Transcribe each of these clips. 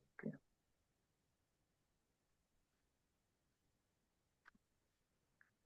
Okay.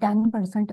10%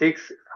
6